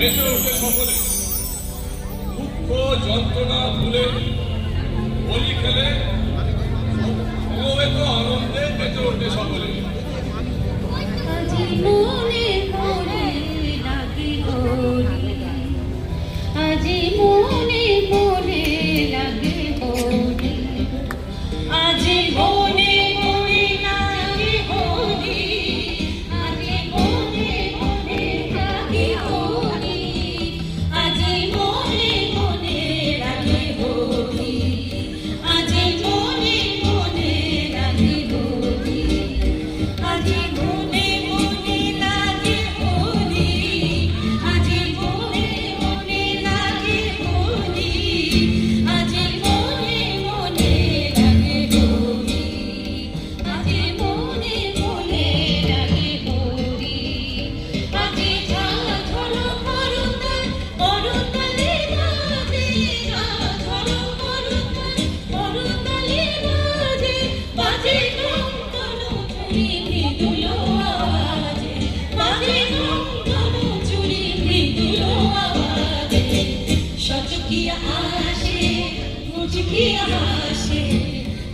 বেঁচে ওঠে সকলে, দুঃখ যন্ত্রণা ভুলে হোলি খেলে সমবেত আনন্দে বেঁচে ওঠে সকলে।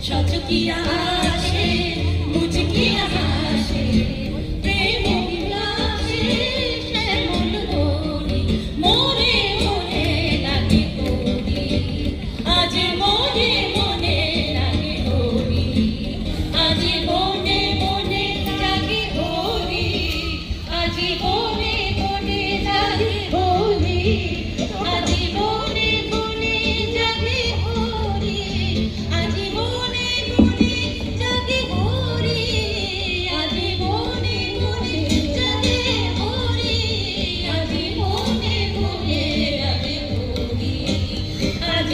Shotkiya ashe, mujkiya ashe, prem ulashe, shemon dori, more more lage dori, aaj more more lage dori, aaj more more lage dori, aaj more more lage dori, aaj more more lage dori, aaj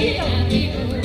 Thank you.